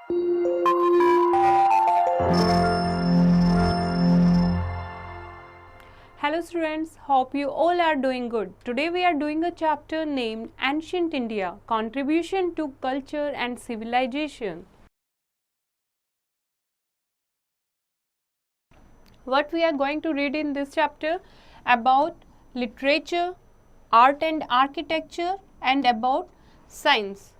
Hello students, hope you all are doing good. Today we are doing a chapter named Ancient India, Contribution to Culture and Civilization. What we are going to read in this chapter about literature, art and architecture, and about science.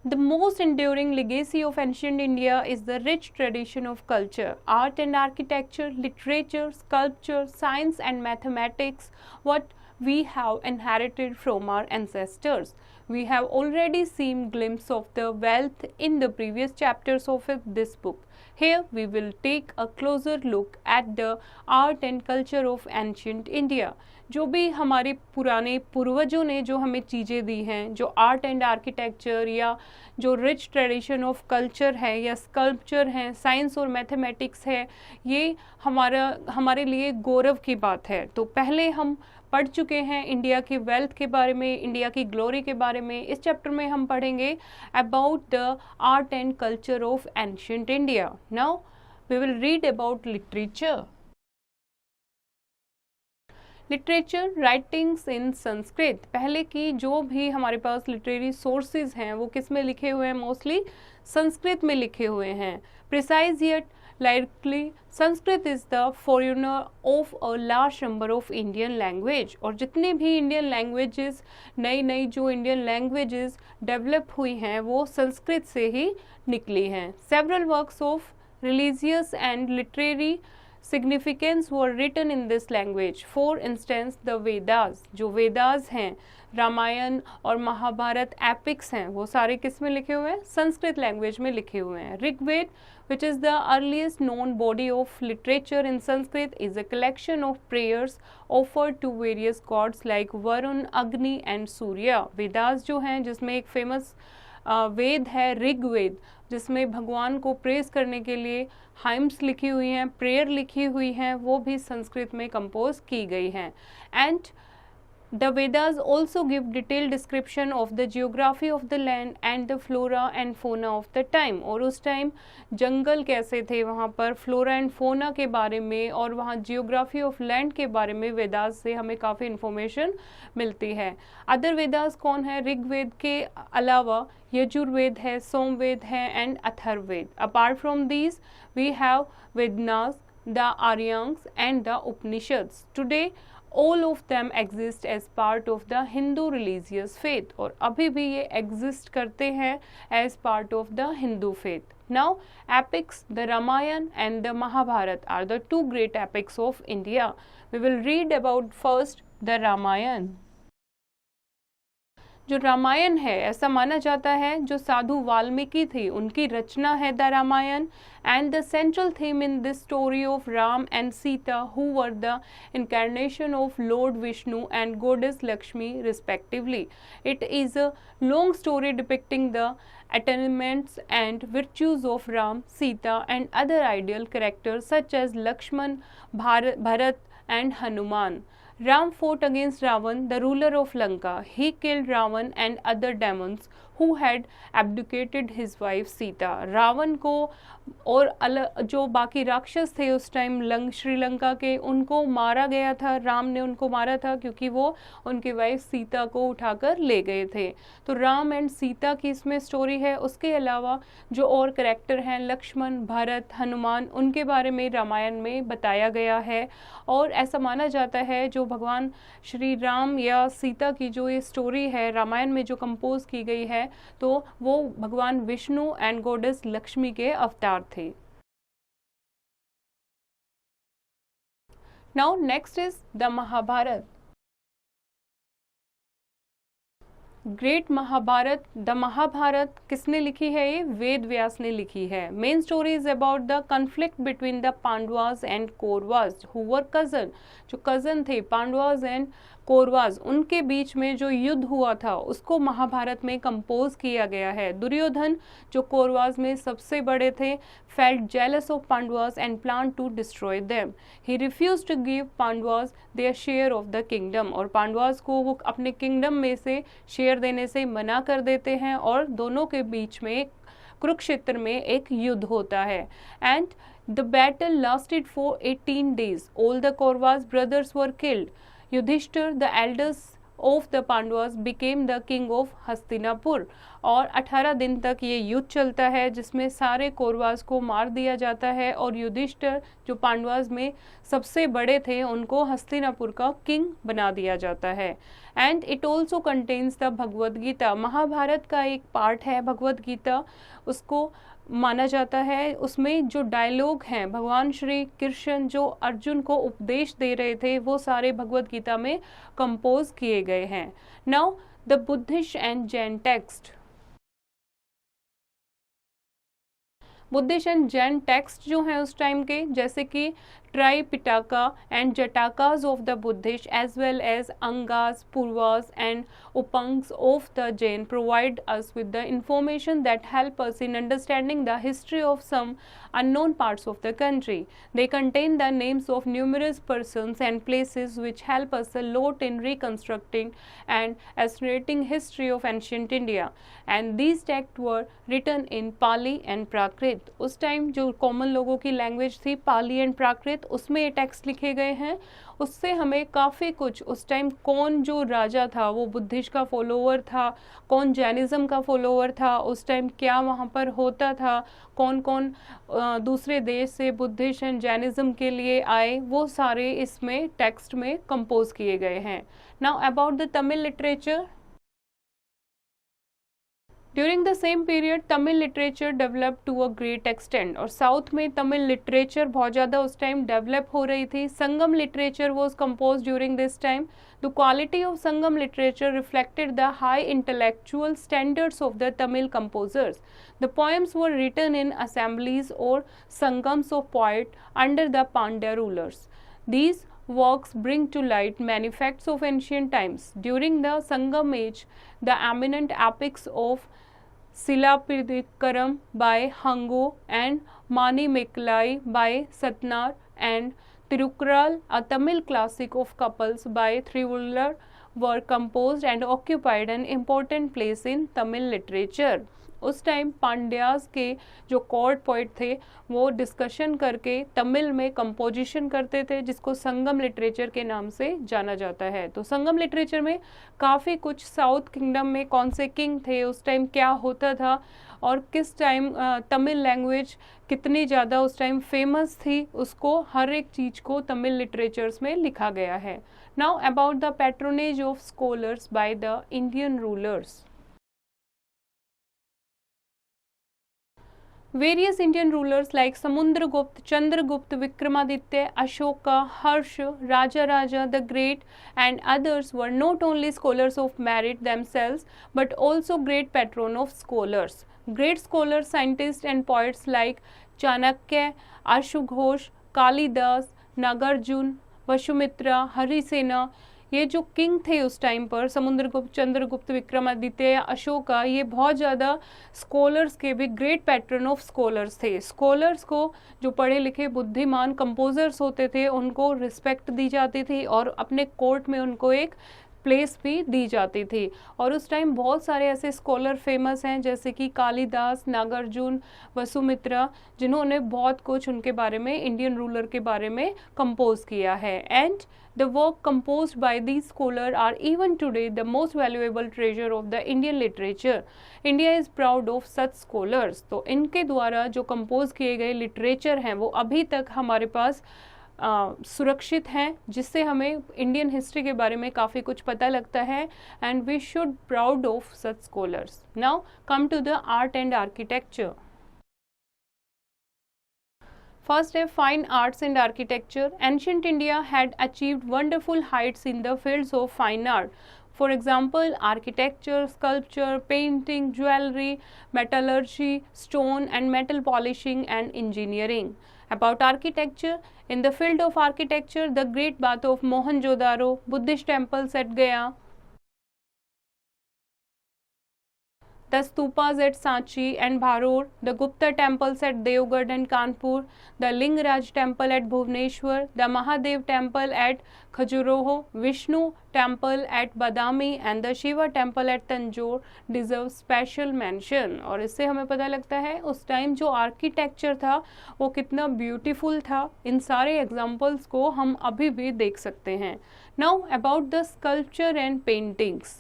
The most enduring legacy of ancient India is the rich tradition of culture, art and architecture, literature, sculpture, science and mathematics, what we have inherited from our ancestors. We have already seen glimpse of the wealth in the previous chapters of this book. Here we will take a closer look at the art and culture of ancient India. जो भी हमारे पुराने पूर्वजों ने जो हमें चीज़ें दी हैं, जो आर्ट एंड आर्किटेक्चर या जो रिच ट्रेडिशन ऑफ कल्चर है या स्कल्पचर हैं, साइंस और मैथमेटिक्स है, ये हमारे लिए गौरव की बात है। तो पहले हम पढ़ चुके हैं इंडिया की वेल्थ के बारे में, इंडिया की ग्लोरी के बारे में। इस चैप्टर में हम पढ़ेंगे about the art and culture of ancient India. Now we will read about literature. Literature writings in Sanskrit. पहले की जो भी हमारे पास लिटरेरी सोर्सेज हैं वो किस में लिखे हुए हैं? मोस्टली संस्कृत में लिखे हुए हैं। Precise yet likely Sanskrit is the foreigner of a large number of Indian language. और जितने भी इंडियन लैंग्वेजेस, नई जो इंडियन लैंग्वेजेस डेवलप हुई हैं वो संस्कृत से ही निकली हैं। Several works of religious and literary significance were written in this language. For instance, the Vedas, जो वेदास हैं, रामायण और महाभारत एपिक्स हैं, वो सारे किस में लिखे हुए हैं? संस्कृत लैंग्वेज में लिखे हुए हैं। Rigveda, which is the earliest known body of literature in Sanskrit, is a collection of prayers offered to various gods like Varun, Agni and Surya. Vedas जो हैं, जिसमें एक फेमस वेद है ऋग्वेद, जिसमें भगवान को प्रेज करने के लिए हाइम्स लिखी हुई हैं, प्रेयर लिखी हुई हैं, वो भी संस्कृत में कंपोज की गई हैं। And the Vedas also give detail description of the geography of the land and the flora and fauna of the time. और उस टाइम जंगल कैसे थे, वहाँ पर फ्लोरा एंड फोना के बारे में और वहाँ जियोग्राफी ऑफ लैंड के बारे में वेदास से हमें काफ़ी इन्फॉर्मेशन मिलती है। अदर वेदास कौन है? ऋग्वेद के अलावा यजुर्वेद है, सोमवेद है and Atharvaveda. Apart from these we have Vedangas, the Aranyakas and the Upanishads. Today all of them exist as part of the Hindu religious faith, और अभी भी ये exist करते हैं as part of the Hindu faith. Now epics, the Ramayana and the Mahabharata are the two great epics of India. We will read about first the Ramayana. जो रामायण है, ऐसा माना जाता है जो साधु वाल्मीकि थे उनकी रचना है the Ramayana. And the central theme in this story of Ram and Sita who were the incarnation of lord Vishnu and goddess Lakshmi respectively. It is a long story depicting the attainments and virtues of Ram, Sita and other ideal characters such as Lakshman, Bharat and Hanuman. Ram fought against Ravan, the ruler of Lanka. He killed Ravan and other demons who had abdicated his wife Sita. Ravana को और जो बाकी राक्षस थे उस time Sri Lanka के, उनको मारा गया था। राम ने उनको मारा था क्योंकि वो उनकी वाइफ सीता को उठाकर ले गए थे। तो राम एंड सीता की इसमें स्टोरी है। उसके अलावा जो और कैरेक्टर हैं, लक्ष्मण, भरत, हनुमान, उनके बारे में रामायण में बताया गया है। और ऐसा माना जाता है जो भगवान श्री राम या सीता की जो ये स्टोरी है रामायण में जो कंपोज की गई है, तो वो भगवान विष्णु एंड गॉडेस लक्ष्मी के अवतार थे। Now next is the Mahabharata. Great Mahabharata, the Mahabharata किसने लिखी है? ये वेद व्यास ने लिखी है। Main story is about the conflict between the Pandavas and Kauravas who were cousin. जो कजन थे पांडवास एंड कौरवास, उनके बीच में जो युद्ध हुआ था उसको महाभारत में कंपोज किया गया है। दुर्योधन जो कौरवास में सबसे बड़े थे felt jealous of Pandavas and planned to destroy them. He refused to give Pandavas their share of the kingdom, और पांडवास को वो अपने किंगडम में से शेयर देने से मना कर देते हैं और दोनों के बीच में कुरुक्षेत्र में एक युद्ध होता है। And the battle lasted for 18 days. All the Kauravas brothers were killed. Yudhishthira the elders of the Pandavas became the king of Hastinapur. और 18 दिन तक ये युद्ध चलता है जिसमें सारे कौरवास को मार दिया जाता है और युधिष्ठिर जो पांडवास में सबसे बड़े थे उनको हस्तिनापुर का किंग बना दिया जाता है। And it also contains the Bhagavad Gita. Mahabharata का एक पार्ट है भगवद गीता, उसको माना जाता है। उसमें जो डायलॉग हैं भगवान श्री कृष्ण जो अर्जुन को उपदेश दे रहे थे वो सारे भगवद गीता में कंपोज किए गए हैं। Now the Buddhist and Jain text. Buddhist and Jain text जो हैं उस टाइम के, जैसे कि Tripitaka and Jatakas of the Buddhist as well as Angas, Purvas and Upangas of the Jain provide us with the information that help us in understanding the history of some unknown parts of the country. They contain the names of numerous persons and places which help us a lot in reconstructing and estimating history of ancient India. And these texts were written in Pali and Prakrit. उस time जो common लोगों की language थी पाली and प्राकृत, उसमें ये text लिखे गए हैं। उससे हमें काफ़ी कुछ उस टाइम कौन जो राजा था वो बुद्धिस्ट का फॉलोवर था, कौन जैनिज़्म का फॉलोवर था, उस टाइम क्या वहाँ पर होता था, कौन कौन दूसरे देश से बुद्धिस्ट एंड जैनिज़्म के लिए आए, वो सारे इसमें टेक्स्ट में कंपोज किए गए हैं। Now about the Tamil literature. During the same period Tamil literature develop to a great extent. और साउथ में तमिल लिटरेचर बहुत ज़्यादा उस टाइम डेवलप हो रही थी। Sangam literature was compose during this time. The quality of Sangam literature reflected the high intellectual standards of the Tamil composers. The poems were written in assemblies or Sangams of poet under the Pandya rulers. These works bring to light many facts of ancient times. During the Sangam age, the eminent epics of Silapidikaram by Hango and Manimekkalai by Satnar and Tirukkural, a Tamil classic of couples by Thiruvullar, were composed and occupied an important place in Tamil literature. उस time Pandyas के जो court poet थे वो discussion करके तमिल में composition करते थे जिसको संगम लिटरेचर के नाम से जाना जाता है। तो संगम लिटरेचर में काफ़ी कुछ साउथ किंगडम में कौन से किंग थे, उस टाइम क्या होता था और किस टाइम तमिल लैंग्वेज कितनी ज़्यादा उस टाइम फेमस थी, उसको हर एक चीज़ को तमिल लिटरेचर्स में लिखा गया है। Now about the patronage of scholars by the Indian rulers. Various Indian rulers like Samundragupta, Chandragupta, Vikramaditya, Ashoka, Harsha, Raja the Great and others were not only scholars of merit themselves but also great patron of scholars. Great scholars, scientists and poets like Chanakya, Ashughosh, Kalidas, Nagarjuna, Vashumitra, Harisena, ये जो king थे उस time पर समुद्रगुप्त, चंद्रगुप्त, विक्रमादित्य, अशोका, ये बहुत ज़्यादा scholars के भी ग्रेट पैट्रन ऑफ स्कॉलर्स थे। स्कॉलर्स को जो पढ़े लिखे बुद्धिमान कंपोजर्स होते थे उनको रिस्पेक्ट दी जाती थी और अपने कोर्ट में उनको एक प्लेस भी दी जाती थी। और उस टाइम बहुत सारे ऐसे स्कॉलर फेमस हैं जैसे कि कालिदास, नागार्जुन, वसुमित्रा, जिन्होंने बहुत कुछ उनके बारे में, इंडियन रूलर के बारे में कंपोज किया है। And the work composed by these scholars are even today the most valuable treasure of the Indian literature. India is proud of such scholars. तो इनके द्वारा जो कंपोज किए गए लिटरेचर हैं वो अभी तक हमारे पास सुरक्षित हैं, जिससे हमें इंडियन हिस्ट्री के बारे में काफ़ी कुछ पता लगता है। And we should proud of such scholars. Now come to the art and architecture. First, fine arts and architecture. Ancient India had achieved wonderful heights in the fields of fine art. For example, architecture, sculpture, painting, jewelry, metallurgy, stone and metal polishing and engineering. About architecture, in the field of architecture, the Great Bath of Mohenjo-daro, Buddhist temples at Gaya, the stupas at Sanchi and Bharor, the Gupta temples at Devgarh and Kanpur, the Lingaraj temple at Bhubaneswar, the Mahadev temple at Khajuraho, Vishnu temple at Badami and the Shiva temple at Tanjore deserve special mention। और इससे हमें पता लगता है उस time जो architecture था वो कितना ब्यूटीफुल था। इन सारे एग्जाम्पल्स को हम अभी भी देख सकते हैं। Now about the sculpture and paintings.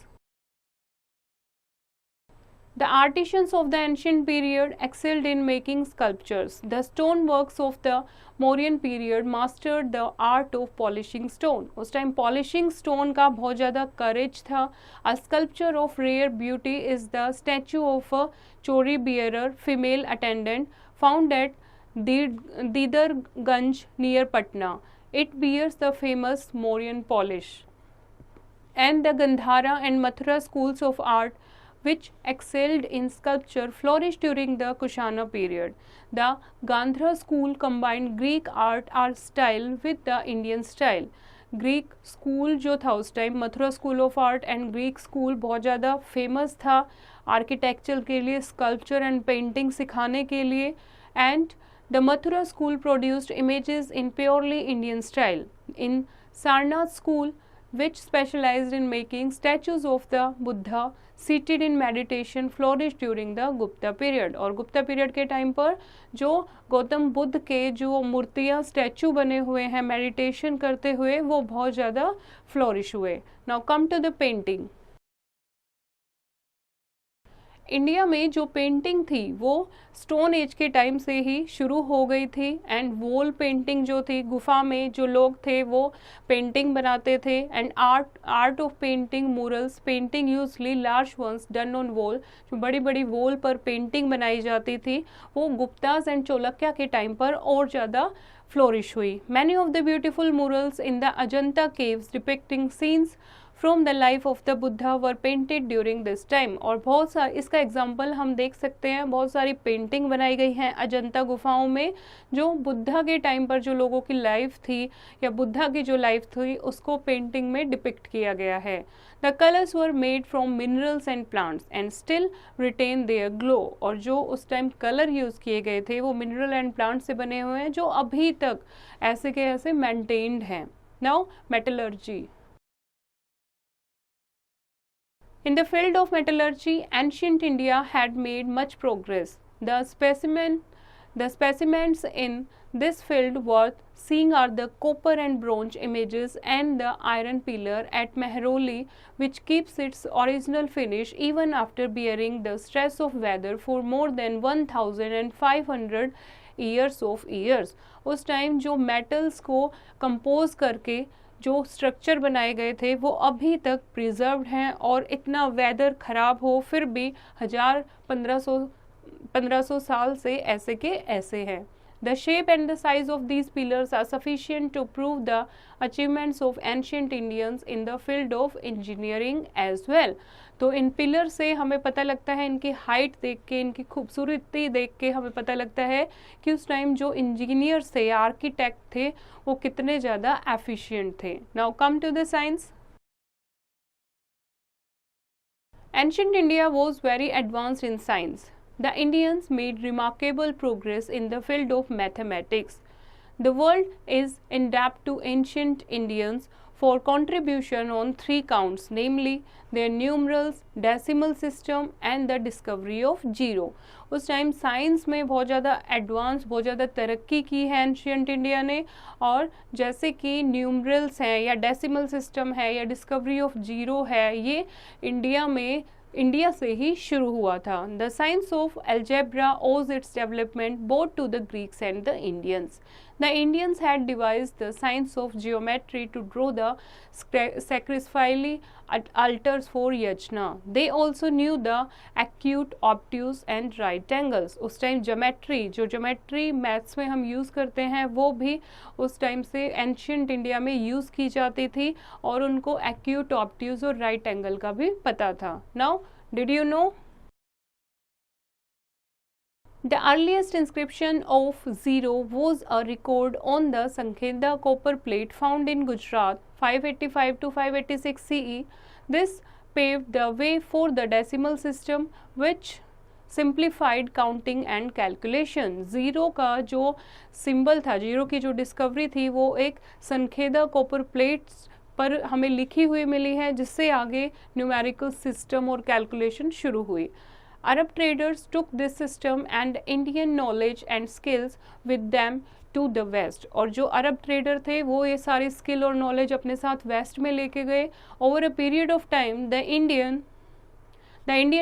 The artisans of the ancient period excelled in making sculptures. The stoneworks of the Mauryan period mastered the art of polishing stone. उस टाइम polishing stone का बहुत ज़्यादा courage था। A sculpture of rare beauty is the statue of a chori bearer female attendant found at Didarganj near Patna. It bears the famous Mauryan polish. And the Gandhara and Mathura schools of art which excelled in sculpture flourished during the Kushana period. The Gandhara school combined Greek art style with the Indian style. Greek school जो था उस time, Mathura school of art and Greek school बहुत ज़्यादा famous था architecture के लिए, sculpture and painting सिखाने के लिए। And the Mathura school produced images in purely Indian style. In Sarnath school which specialized in making statues of the Buddha seated in meditation flourished during the Gupta period। और Gupta period के time पर जो गौतम बुद्ध के जो मूर्तियाँ स्टैचू बने हुए हैं मेडिटेशन करते हुए वो बहुत ज़्यादा फ्लोरिश हुए। Now come to the painting. India में जो पेंटिंग थी वो स्टोन एज के टाइम से ही शुरू हो गई थी। एंड वॉल पेंटिंग जो थी, गुफा में जो लोग थे वो पेंटिंग बनाते थे। And art of painting murals, painting usually large ones done on wall, जो बड़ी बड़ी वॉल पर पेंटिंग बनाई जाती थी वो गुप्ताज एंड चोलक्या के टाइम पर और ज़्यादा फ्लोरिश हुई। Many of the beautiful murals in the Ajanta caves depicting scenes from the life of the Buddha were painted during this time. और बहुत सारे इसका एग्जाम्पल हम देख सकते हैं, बहुत सारी पेंटिंग बनाई गई हैं अजंता गुफाओं में जो बुद्धा के टाइम पर जो लोगों की लाइफ थी या बुद्धा की जो लाइफ थी उसको पेंटिंग में डिपिक्ट किया गया है। The colours were made from minerals and plants and still retain their glow. और जो उस टाइम कलर यूज़ किए गए थे वो मिनरल एंड प्लांट से बने हुए हैं जो अभी तक ऐसे के ऐसे मेंटेन्ड हैं। Now metallurgy. In the field of metallurgy, ancient India had made much progress. The specimens in this field worth seeing are the copper and bronze images and the iron pillar at Mehroli, which keeps its original finish even after bearing the stress of weather for more than 1500 years of years। उस time जो metals को compose करके जो structure बनाए गए थे वो अभी तक प्रिजर्व्ड हैं और इतना वेदर ख़राब हो फिर भी 1500 साल से ऐसे के ऐसे हैं। The shape and the size of these pillars are sufficient to prove the achievements of ancient Indians in the field of engineering as well। तो इन पिलर से हमें पता लगता है, इनकी हाइट देख के, इनकी खूबसूरती देख के हमें पता लगता है कि उस टाइम जो इंजीनियर्स थे या आर्किटेक्ट थे वो कितने ज़्यादा एफिशिएंट थे। Now come to the science. Ancient India was very advanced in science. The Indians made remarkable progress in the field of mathematics. The world is indebted to ancient Indians for contribution on 3 counts, namely their numerals, decimal system and the discovery of zero। उस time science में बहुत ज़्यादा advance, बहुत ज़्यादा तरक्की की है ancient India ने। और जैसे कि न्यूमरल्स हैं या डेसिमल सिस्टम है या डिस्कवरी ऑफ जीरो है, ये इंडिया से ही शुरू हुआ था। The science of algebra owes its development both to the Greeks and the Indians. The Indians had devised the science of geometry to draw the sacrificially altars for yajna. They also knew the acute, obtuse and right angles। उस time geometry maths में हम use करते हैं वो भी उस time से ancient India में यूज़ की जाती थी और उनको एक्यूट, ऑब्ट्यूज और राइट एंगल का भी पता था। Now did you know the earliest inscription of zero was a record on the Sankheda copper plate found in Gujarat 585 to 586 CE. This paved the way for the decimal system which simplified counting and calculation. Zero का जो symbol था, zero की जो discovery थी, वो एक संखेदा copper plates पर हमें लिखी हुई मिली है, जिससे आगे न्यूमेरिकल सिस्टम और कैलकुलेशन शुरू हुई। Arab traders took this system and Indian knowledge and skills with them to the west. और जो अरब ट्रेडर थे वो ये सारी स्किल और नॉलेज अपने साथ वेस्ट में लेके गए। Over a period of time the Indian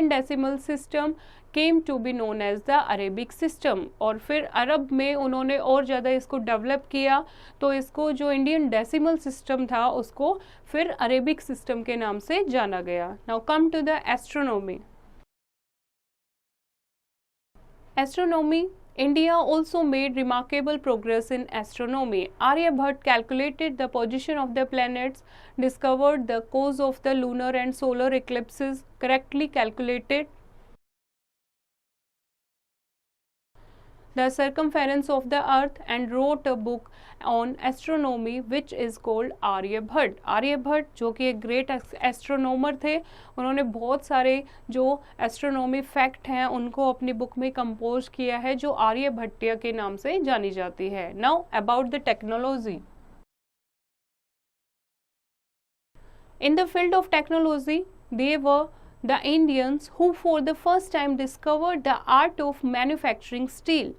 decimal system came to be known as the Arabic system. और फिर अरब में उन्होंने और ज़्यादा इसको डेवलप किया, तो इसको जो इंडियन डेसिमल सिस्टम था उसको फिर अरेबिक सिस्टम के नाम से जाना गया। Now come to the astronomy. Astronomy, India also made remarkable progress in astronomy. Aryabhatta calculated the position of the planets, discovered the cause of the lunar and solar eclipses, correctly calculated the circumference of the earth and wrote a book on astronomy which is called Aryabhatta. Aryabhatta जो कि एक great astronomer थे, उन्होंने बहुत सारे जो astronomy fact हैं उनको अपनी बुक में कंपोज किया है, जो आर्यभट्टिया के नाम से जानी जाती है। Now about the technology. In the field of technology they were the Indians who for the first time discovered the art of manufacturing steel.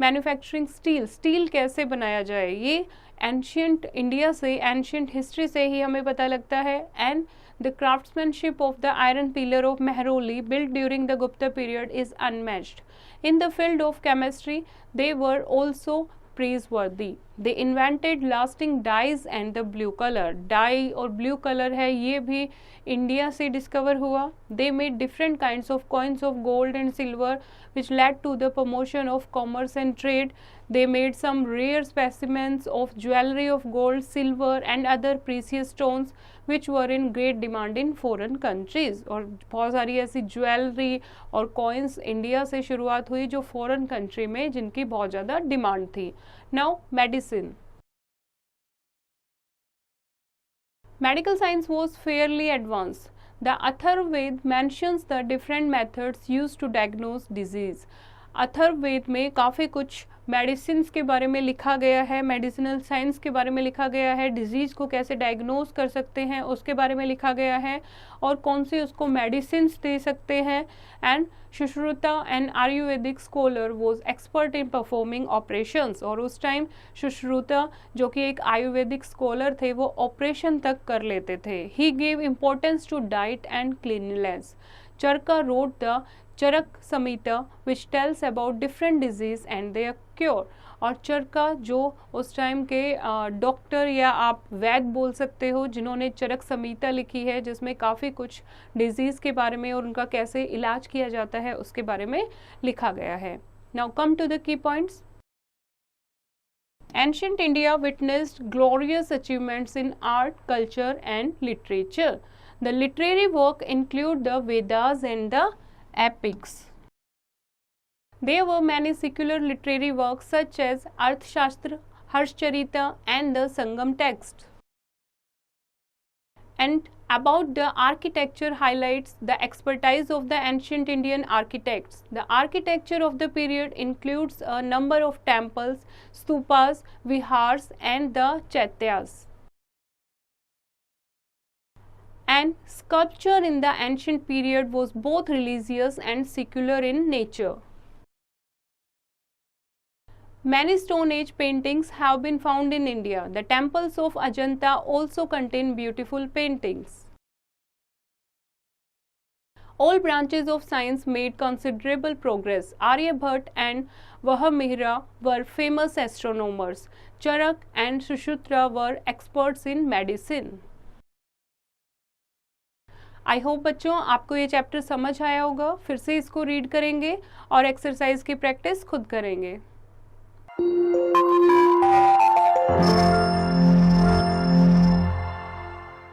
Manufacturing steel कैसे बनाया जाए, ये एंशियंट इंडिया से, एंशियंट हिस्ट्री से ही हमें पता लगता है। And the craftsmanship of the iron pillar of Mehrauli built during the Gupta period is unmatched. In the field of chemistry they were also praiseworthy. They invented lasting dyes and the blue color. Dye और blue colour है, ये भी India से discover हुआ। They made different kinds of coins of gold and silver which led to the promotion of commerce and trade. They made some rare specimens of jewelry of gold, silver and other precious stones which were in great demand in foreign countries. और बहुत सारी ऐसी jewellery और coins India से शुरुआत हुई जो foreign country में जिनकी बहुत ज़्यादा डिमांड थी। Now medicine. Medical science was fairly advanced. The Atharvaved mentions the different methods used to diagnose disease. Atharvaveda में काफ़ी कुछ मेडिसिन के बारे में लिखा गया है, मेडिसिनल साइंस के बारे में लिखा गया है, डिजीज़ को कैसे डायग्नोज कर सकते हैं उसके बारे में लिखा गया है, और कौन सी उसको मेडिसिन दे सकते हैं। And Sushruta an Ayurvedic scholar was expert in performing operations. और उस टाइम सुश्रुता जो कि एक आयुर्वेदिक स्कॉलर थे वो ऑपरेशन तक कर लेते थे। He gave importance to diet and cleanliness. Charaka wrote the Charaka Samhita which tells about different disease and their cure. और चरका जो उस टाइम के डॉक्टर या आप वैद बोल सकते हो जिन्होंने चरक संहिता लिखी है, जिसमें काफ़ी कुछ डिजीज़ के बारे में और उनका कैसे इलाज किया जाता है उसके बारे में लिखा गया है। Now come to the key points. Ancient India witnessed glorious achievements in art, culture and literature. The literary work include the Vedas and the epics. There were many secular literary works such as Arthashastra, Harshcharita and the Sangam text. And about the architecture highlights the expertise of the ancient Indian architects. The architecture of the period includes a number of temples, stupas, vihars and the chaityas. And sculpture in the ancient period was both religious and secular in nature. Many Stone Age paintings have been found in India. The temples of Ajanta also contain beautiful paintings. All branches of science made considerable progress. Aryabhatta and Vahamihra were famous astronomers. Charak and Sushruta were experts in medicine. I hope बच्चों आपको ये chapter समझ आया होगा। फिर से इसको read करेंगे और एक्सरसाइज की प्रैक्टिस खुद करेंगे।